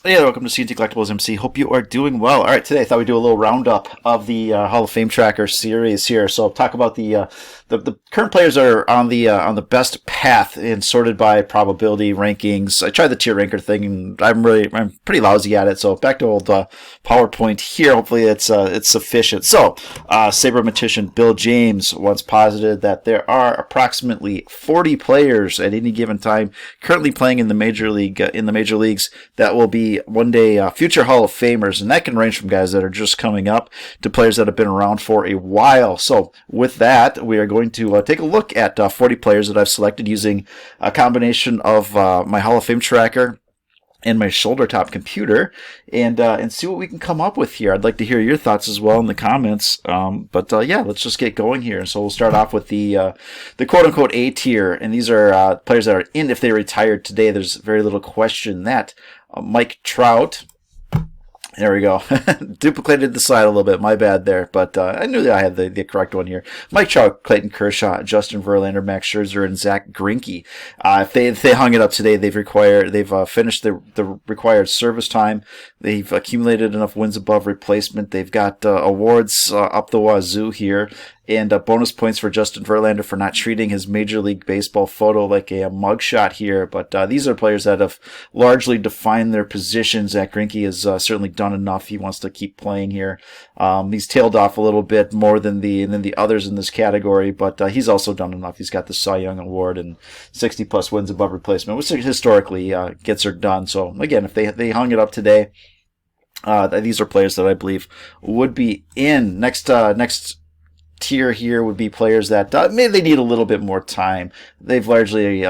Hey, welcome to CandTCollectibles MC. Hope you are doing well. All right, today I thought we'd do a little roundup of the Hall of Fame Tracker series here. So, talk about the current players that are on the best path and sorted by probability rankings. I tried the tier ranker thing, and I'm pretty lousy at it. So, back to old PowerPoint here. Hopefully, it's sufficient. So, sabermetician Bill James once posited that there are approximately 40 players at any given time currently playing in the major leagues that will be one day future Hall of Famers, and that can range from guys that are just coming up to players that have been around for a while. So with that, we are going to take a look at 40 players that I've selected using a combination of my Hall of Fame tracker and my shoulder top computer, and see what we can come up with here. I'd like to hear your thoughts as well in the comments. Yeah, let's just get going here. So we'll start off with the quote unquote A tier, and these are players that are in if they retired today. There's very little question that Mike Trout. There we go. Duplicated the slide a little bit. My bad there. But I knew that I had the correct one here. Mike Trout, Clayton Kershaw, Justin Verlander, Max Scherzer, and Zach Greinke. If they hung it up today, they've finished the required service time. They've accumulated enough wins above replacement. They've got awards up the wazoo here. And bonus points for Justin Verlander for not treating his Major League Baseball photo like a mugshot here. But these are players that have largely defined their positions. Zach Greinke has certainly done enough. He wants to keep playing here. He's tailed off a little bit more than the others in this category, but he's also done enough. He's got the Cy Young Award and 60-plus wins above replacement, which historically gets her done. So, again, if they hung it up today, these are players that I believe would be in. Next tier here would be players that maybe they need a little bit more time. They've largely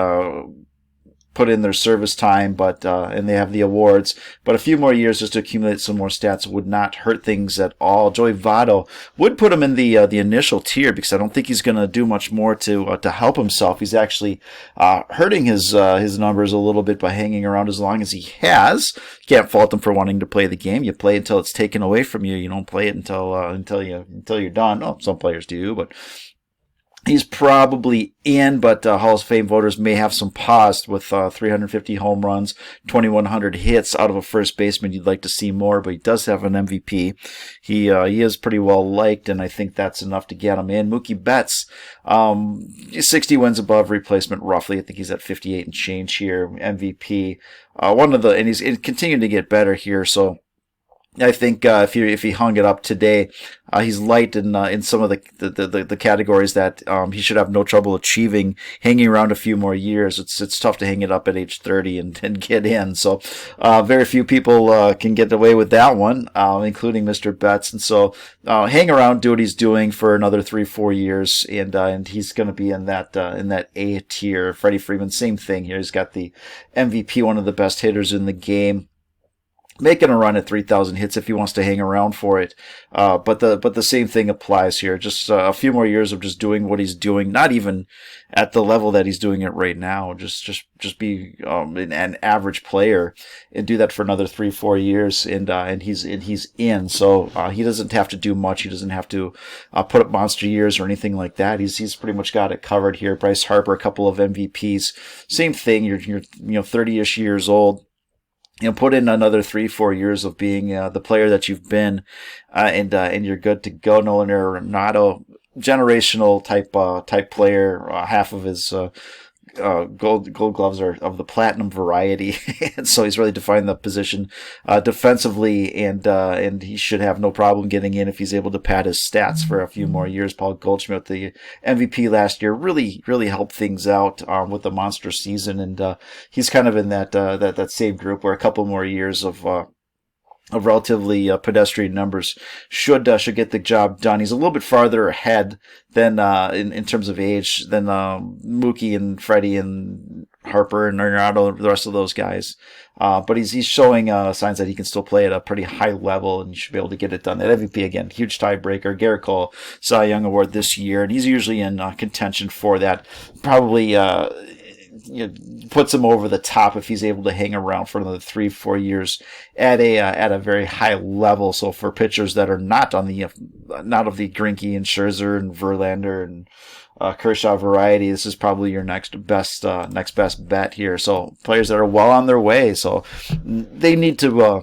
put in their service time, but and they have the awards, but a few more years just to accumulate some more stats would not hurt things at all. Joey Votto would put him in the initial tier because I don't think he's going to do much more to help himself. He's actually hurting his numbers a little bit by hanging around as long as he has. You can't fault him for wanting to play the game. You play until it's taken away from you. You don't play it until you're done. Oh, some players do, but he's probably in, but Hall of Fame voters may have some pause with 350 home runs, 2,100 hits out of a first baseman. You'd like to see more, but he does have an MVP. He is pretty well liked, and I think that's enough to get him in. Mookie Betts, 60 wins above replacement roughly. I think he's at 58 and change here. MVP. And he's continuing to get better here, so I think if he hung it up today, he's light in some of the categories that he should have no trouble achieving. Hanging around a few more years, it's tough to hang it up at age 30 and get in. So very few people can get away with that one, including Mr. Betts. And so hang around, do what he's doing for another 3-4 years, and he's going to be in that A tier. Freddie Freeman, same thing here. He's got the MVP, one of the best hitters in the game, making a run at 3,000 hits if he wants to hang around for it. But the same thing applies here. Just a few more years of just doing what he's doing, not even at the level that he's doing it right now. Just be an average player and do that for another 3-4 years, and he's in. So he doesn't have to do much. He doesn't have to put up monster years or anything like that. He's pretty much got it covered here. Bryce Harper, a couple of MVPs. Same thing. You're 30-ish years old. Put in another 3-4 years of being the player that you've been, and you're good to go. Nolan Arenado, generational type player. Half of his gold gloves are of the platinum variety, and so he's really defined the position defensively, and he should have no problem getting in if he's able to pad his stats for a few more years. Paul Goldschmidt, the MVP last year, really helped things out with the monster season, and he's kind of in that same group where a couple more years of relatively pedestrian numbers should get the job done. He's a little bit farther ahead than in terms of age than Mookie and Freddie and Harper and Arenado, the rest of those guys. But he's showing signs that he can still play at a pretty high level, and you should be able to get it done. That MVP, again, huge tiebreaker. Garrett Cole, Cy Young Award this year, and he's usually in contention for that. Probably puts him over the top if he's able to hang around for another 3-4 years at a very high level. So for pitchers that are not of the Greinke and Scherzer and Verlander and Kershaw variety, this is probably your next best bet here. So players that are well on their way, so they need to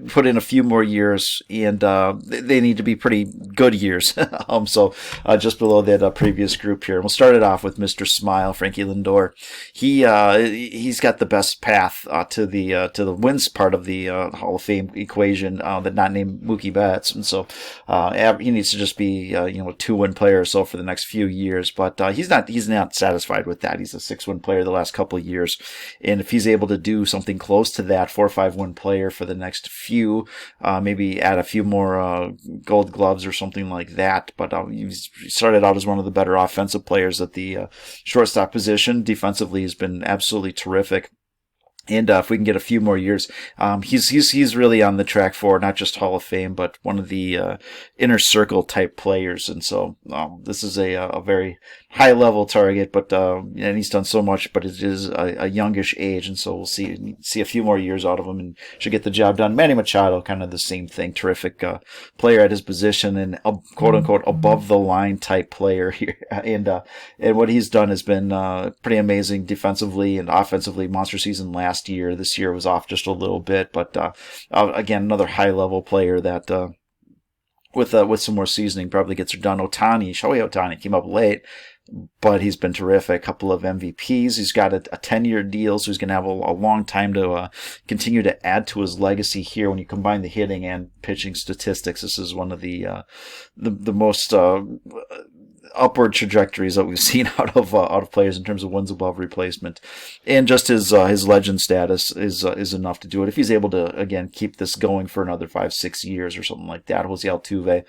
put in a few more years, and they need to be pretty good years. So just below that previous group here, and we'll start it off with Mr. Smile, Frankie Lindor. He's got the best path to the wins part of the Hall of Fame equation, that not named Mookie Betts, and so he needs to just be a 2-win player or so for the next few years. But he's not satisfied with that. He's a 6-win player the last couple of years, and if he's able to do something close to that, 4 or 5-win player for the next few, maybe add a few more gold gloves or something like that. But he started out as one of the better offensive players at the shortstop position. Defensively, he's been absolutely terrific. And if we can get a few more years, he's really on the track for not just Hall of Fame, but one of the inner circle type players. And so this is a very high level target, but and he's done so much, but it is a youngish age, and so we'll see a few more years out of him, and should get the job done. Manny Machado, kind of the same thing, terrific player at his position, and quote unquote above the line type player here, and what he's done has been pretty amazing defensively and offensively. Monster season last year. This year was off just a little bit, but again, another high level player that with some more seasoning probably gets her done. Shohei Ohtani came up late, but he's been terrific. A couple of MVPs. He's got a 10-year deal, so he's going to have a long time to continue to add to his legacy here. When you combine the hitting and pitching statistics, this is one of the most upward trajectories that we've seen out of players in terms of wins above replacement, and just his legend status is enough to do it. If he's able to again keep this going for another 5-6 years or something like that. Jose Altuve,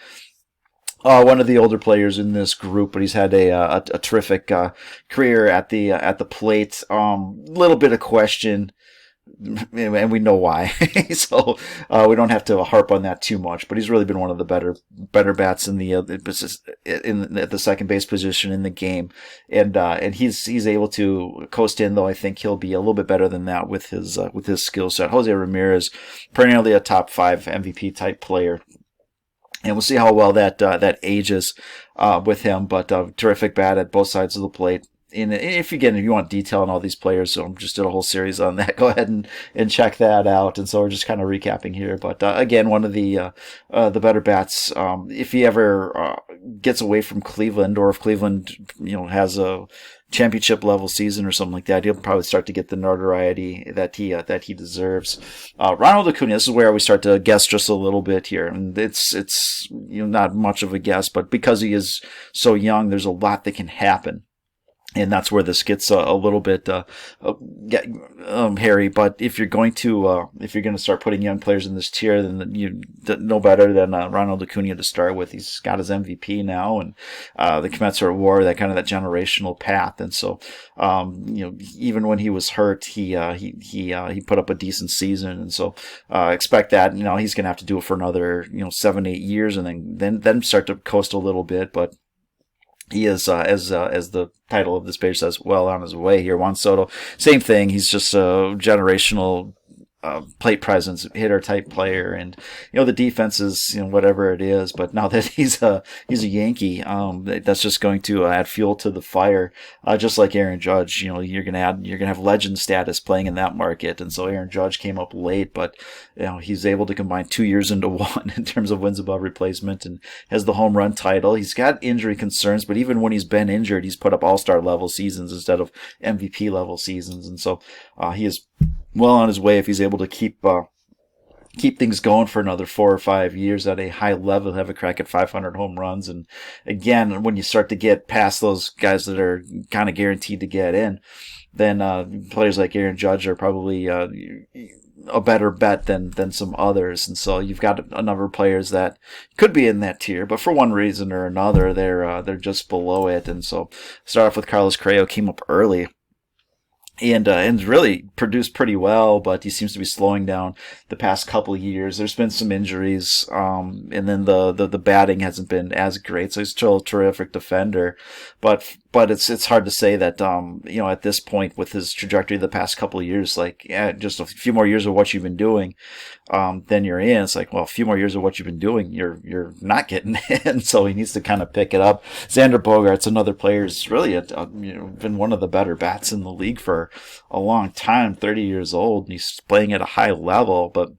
one of the older players in this group, but he's had a terrific career at the plate. Little bit of question, and we know why. So we don't have to harp on that too much. But he's really been one of the better bats in at the second base position in the game, and he's able to coast in. Though I think he'll be a little bit better than that with his skill set. Jose Ramirez, perennially a top 5 MVP type player. And we'll see how well that ages with him, but terrific bat at both sides of the plate. And if you want detail on all these players, so I just did a whole series on that. Go ahead and check that out. And so we're just kind of recapping here. But again, one of the better bats. If he ever gets away from Cleveland, or if Cleveland has a championship level season or something like that, he'll probably start to get the notoriety that he deserves. Ronald Acuna, this is where we start to guess just a little bit here, and it's not much of a guess, but because he is so young, there's a lot that can happen. And that's where this gets a little bit hairy. But if you're going to start putting young players in this tier, then you know better than Ronald Acuna to start with. He's got his MVP now, and the commensurate WAR, that generational path. And so, even when he was hurt, he put up a decent season. And so, expect that. He's going to have to do it for another 7-8 years, and then start to coast a little bit, but. He is, as the title of this page says, well on his way here. Juan Soto, same thing. He's just a generational plate presence, hitter type player, and the defense is whatever it is. But now that he's a Yankee, that's just going to add fuel to the fire. Just like Aaron Judge, you're gonna have legend status playing in that market. And so Aaron Judge came up late, but he's able to combine 2 years into one in terms of wins above replacement, and has the home run title. He's got injury concerns, but even when he's been injured, he's put up all-star level seasons instead of MVP level seasons. And so he is well on his way if he's able to keep things going for another 4 or 5 years at a high level, have a crack at 500 home runs. And again, when you start to get past those guys that are kind of guaranteed to get in, then players like Aaron Judge are probably a better bet than some others. And so you've got a number of players that could be in that tier, but for one reason or another, they're just below it. And so start off with Carlos Correa, came up early. And really produced pretty well, but he seems to be slowing down the past couple of years. There's been some injuries, and then the batting hasn't been as great. So he's still a terrific defender, but but it's hard to say that, at this point with his trajectory the past couple of years, like, yeah, just a few more years of what you've been doing, then you're in. It's like, well, a few more years of what you've been doing, you're not getting in. So he needs to kind of pick it up. Xander Bogaerts, another player, is really been one of the better bats in the league for a long time. 30 years old, and he's playing at a high level, but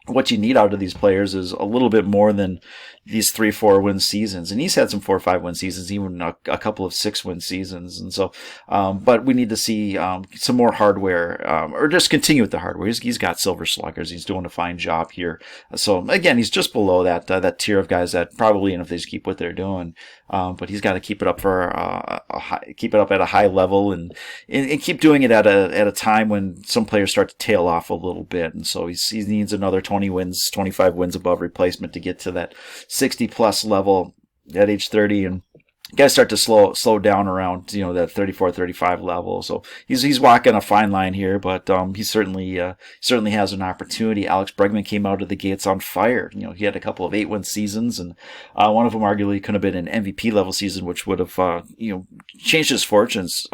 what you need out of these players is a little bit more than these 3-4 win seasons. And he's had some 4 or 5 win seasons, even a couple of 6 win seasons. And so, but we need to see, some more hardware, or just continue with the hardware. He's got silver sluggers. He's doing a fine job here. So again, he's just below that tier of guys that probably, and if they just keep what they're doing, but he's got to keep it up keep it up at a high level and keep doing it at a time when some players start to tail off a little bit. And so he needs another 20 wins, 25 wins above replacement to get to that 60 plus level at age 30, and guys start to slow down around, that 34, 35 level. So he's walking a fine line here, but he certainly has an opportunity. Alex Bregman came out of the gates on fire. He had a couple of 8-win seasons, and one of them arguably could have been an MVP level season, which would have changed his fortunes.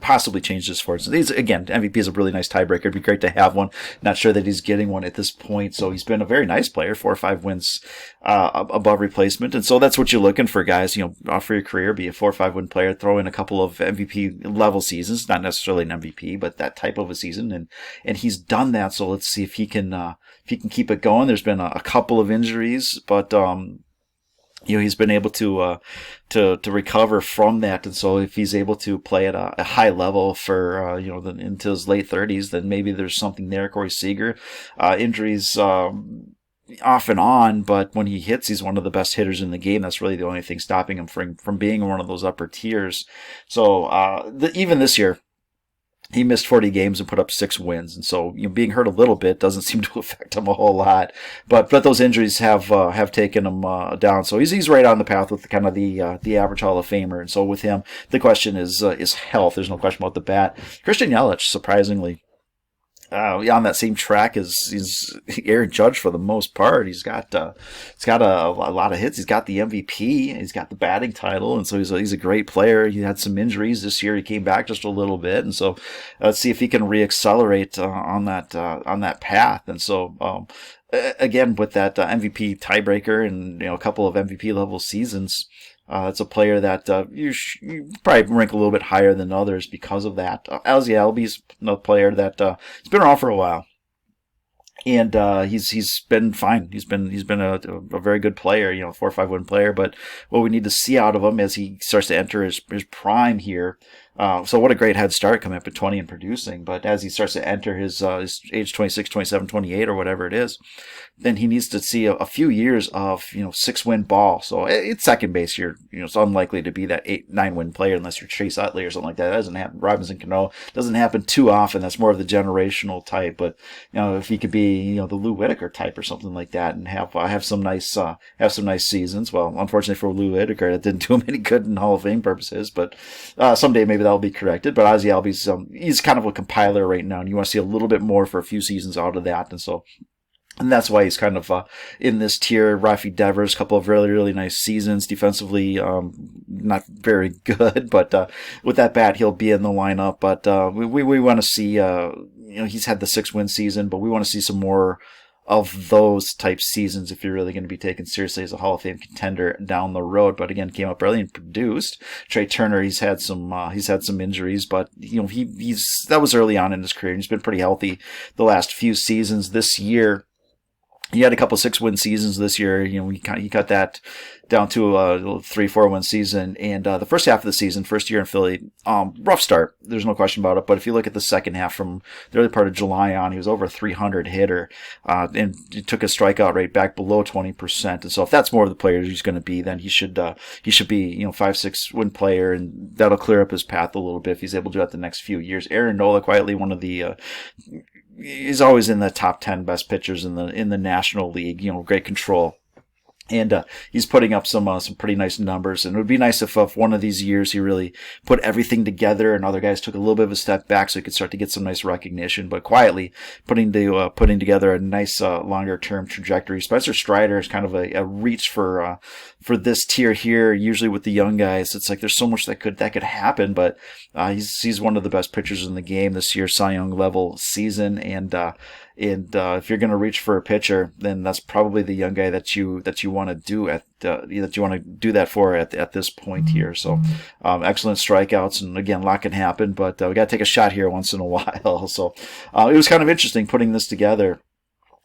Possibly changed his fortunes. Again, MVP is a really nice tiebreaker. It'd be great to have one. Not sure that he's getting one at this point. So he's been a very nice player, 4 or 5 wins above replacement. And so that's what you're looking for, guys. For your career, be a 4 or 5 win player, throw in a couple of MVP level seasons, not necessarily an MVP, but that type of a season. And he's done that. So let's see if he can keep it going. There's been a couple of injuries, but he's been able to recover from that, and so if he's able to play at a high level for into his late 30s, then maybe there's something there. Corey Seager, injuries off and on, but when he hits, he's one of the best hitters in the game. That's really the only thing stopping him from being in one of those upper tiers. So even this year, he missed 40 games and put up 6 wins, and so being hurt a little bit doesn't seem to affect him a whole lot. But those injuries have taken him down. So he's right on the path with kind of the average Hall of Famer. And so with him, the question is health. There's no question about the bat. Christian Yelich, surprisingly, on that same track is Aaron Judge for the most part. He's got a lot of hits. He's got the MVP. He's got the batting title, and so he's a great player. He had some injuries this year. He came back just a little bit, and so let's see if he can reaccelerate on that path. And so again, with that MVP tiebreaker and a couple of MVP level seasons. It's a player that you probably rank a little bit higher than others because of that. Ozzie Albies, another player that he's been around for a while, and he's been fine. He's been a very good player, 4 or 5 win player. But what we need to see out of him as he starts to enter his prime here. So what a great head start coming up at 20 and producing. But as he starts to enter his age 26, 27, 28 or whatever it is, then he needs to see a few years of 6-win ball. So it's second base, it's unlikely to be that 8-9 win player unless you're Chase Utley or something like that. That doesn't happen. Robinson Cano doesn't happen too often. That's more of the generational type. But if he could be the Lou Whitaker type or something like that and have some nice seasons. Well, unfortunately for Lou Whitaker, that didn't do him any good in Hall of Fame purposes. But someday maybe that'll be corrected. But Ozzie Albies, he's kind of a compiler right now, and you want to see a little bit more for a few seasons out of that. And that's why he's kind of in this tier. Rafi Devers, a couple of really, really nice seasons. Defensively, not very good, but with that bat, he'll be in the lineup. But we want to see, he's had the 6-win season, but we want to see some more of those type seasons if you're really going to be taken seriously as a Hall of Fame contender down the road. But again, came up early and produced. Trey Turner, he's had some injuries, but that was early on in his career. He's been pretty healthy the last few seasons. This year, he had a couple 6-win seasons this year. He cut that down to a 3-4 win season. And the first half of the season, first year in Philly, rough start. There's no question about it. But if you look at the second half from the early part of July on, he was over a 300 hitter, and he took his strikeout rate back below 20%. And so if that's more of the player he's going to be, then he should be 5-6 win player, and that'll clear up his path a little bit if he's able to do that the next few years. Aaron Nola, quietly one of the he's always in the top 10 best pitchers in the National League. Great control. And he's putting up some pretty nice numbers. And it would be nice if one of these years he really put everything together, and other guys took a little bit of a step back, so he could start to get some nice recognition. But quietly putting together a nice longer term trajectory. Spencer Strider is kind of a reach for this tier here. Usually with the young guys, it's like there's so much that could happen. But he's one of the best pitchers in the game this year, Cy Young level season, and if you're going to reach for a pitcher, then that's probably the young guy that you want to do that for at this point here. So, excellent strikeouts, and again, a lot can happen, but we got to take a shot here once in a while. So, it was kind of interesting putting this together.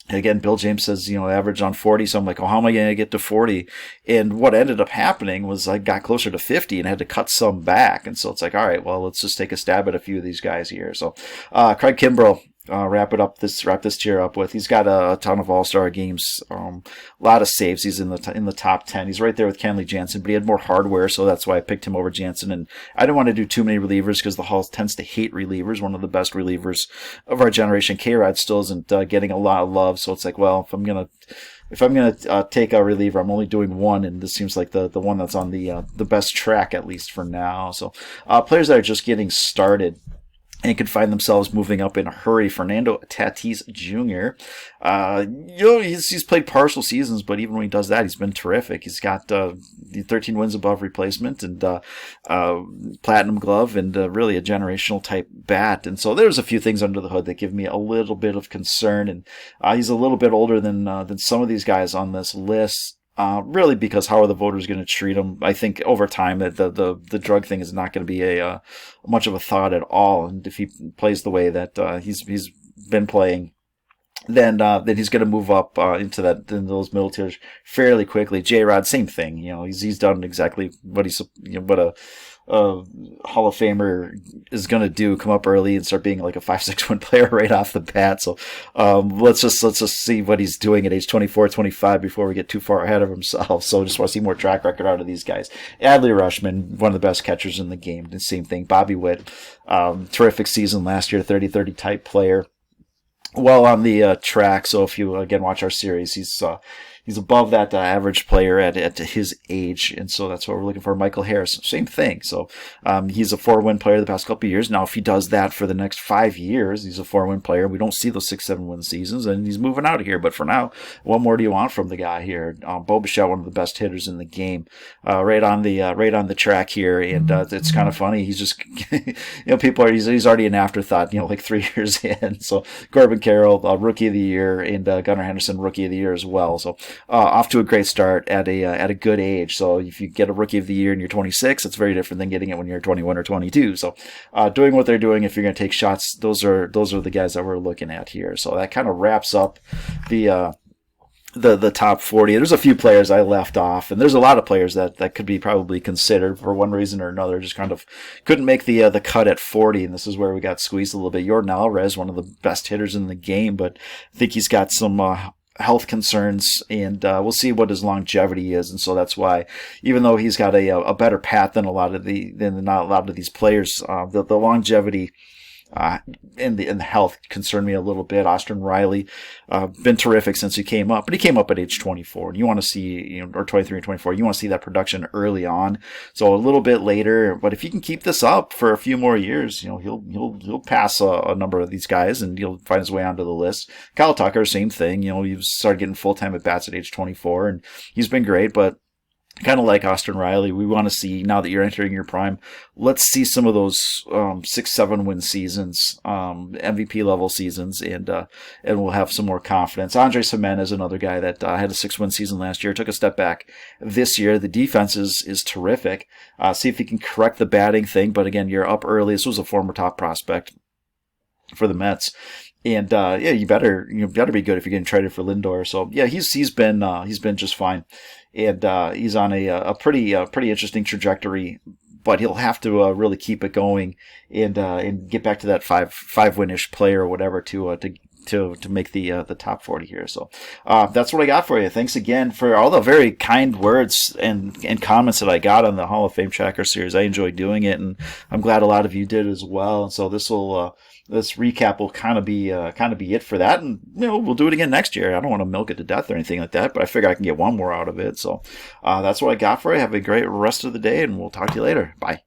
Again, Bill James says, average on 40. So I'm like, oh, how am I going to get to 40? And what ended up happening was I got closer to 50 and had to cut some back. And so it's like, all right, well, let's just take a stab at a few of these guys here. So, Craig Kimbrell, wrap this tier up with. He's got a ton of all-star games, a lot of saves. He's in the top 10. He's right there with Kenley Jansen, but he had more hardware, so that's why I picked him over Jansen. And I didn't want to do too many relievers because the Hall tends to hate relievers. One of the best relievers of our generation, K-Rod, still isn't getting a lot of love. So it's like, well, if I'm gonna take a reliever, I'm only doing one, and this seems like the one that's on the best track, at least for now. So players that are just getting started and can find themselves moving up in a hurry. Fernando Tatis Jr. He's played partial seasons, but even when he does that, he's been terrific. He's got 13 wins above replacement and platinum glove, and really a generational type bat. And so there's a few things under the hood that give me a little bit of concern. And he's a little bit older than some of these guys on this list. Really, because how are the voters going to treat him? I think over time that the drug thing is not going to be a much of a thought at all. And if he plays the way that he's been playing, then he's going to move up into those middle tiers fairly quickly. J-Rod, same thing. He's done exactly what what a Hall of Famer is going to do, come up early and start being like a 5-6 win player right off the bat. So let's just see what he's doing at age 24, 25 before we get too far ahead of himself. So just want to see more track record out of these guys. Adley Rutschman, one of the best catchers in the game. The same thing. Bobby Witt, terrific season last year, 30-30 type player. Well on the track. So if you again watch our series, he's above that average player at his age, and so that's what we're looking for. Michael Harris, same thing. So he's a 4-win player the past couple of years. Now, if he does that for the next 5 years, he's a 4-win player. We don't see those 6-7 win seasons, and he's moving out of here. But for now, what more do you want from the guy here? Bo Bichette, one of the best hitters in the game, right on the track here, and it's kind of funny. He's just people are he's already an afterthought. Like 3 years in. So Corbin Carroll, Rookie of the Year, and Gunnar Henderson, Rookie of the Year as well. So off to a great start at a good age. So if you get a Rookie of the Year and you're 26, it's very different than getting it when you're 21 or 22. So doing what they're doing, if you're going to take shots, those are the guys that we're looking at here. So that kind of wraps up the top 40. There's a few players I left off, and there's a lot of players that could be probably considered for one reason or another, just kind of couldn't make the cut at 40, and this is where we got squeezed a little bit. Yordan Alvarez, one of the best hitters in the game, but I think he's got some health concerns, and we'll see what his longevity is. And so that's why, even though he's got a better path than a lot of these players, the longevity and the health concerned me a little bit. Austin Riley, been terrific since he came up, but he came up at age 24, and you want to see, or 23 and 24, you want to see that production early on. So a little bit later, but if you can keep this up for a few more years, he'll pass a number of these guys, and he'll find his way onto the list. Kyle Tucker, same thing. He started getting full-time at bats at age 24, and he's been great, but kind of like Austin Riley, we want to see, now that you're entering your prime, let's see some of those 6-7 win seasons, MVP level seasons, and we'll have some more confidence. Andres Jimenez, another guy that had a 6-win season last year, took a step back this year. The defense is terrific. See if he can correct the batting thing, but again, you're up early. This was a former top prospect for the Mets. And you better be good if you're getting traded for Lindor. So yeah, he's been just fine, and he's on a pretty interesting trajectory. But he'll have to really keep it going and get back to that five win-ish player or whatever to to make the top 40 here. So that's what I got for you. Thanks again for all the very kind words and comments that I got on the Hall of Fame Tracker series. I enjoyed doing it, and I'm glad a lot of you did as well. And so this recap will kind of be it for that, and we'll do it again next year. I don't want to milk it to death or anything like that, but I figure I can get one more out of it. So that's what I got for you. Have a great rest of the day, and we'll talk to you later. Bye.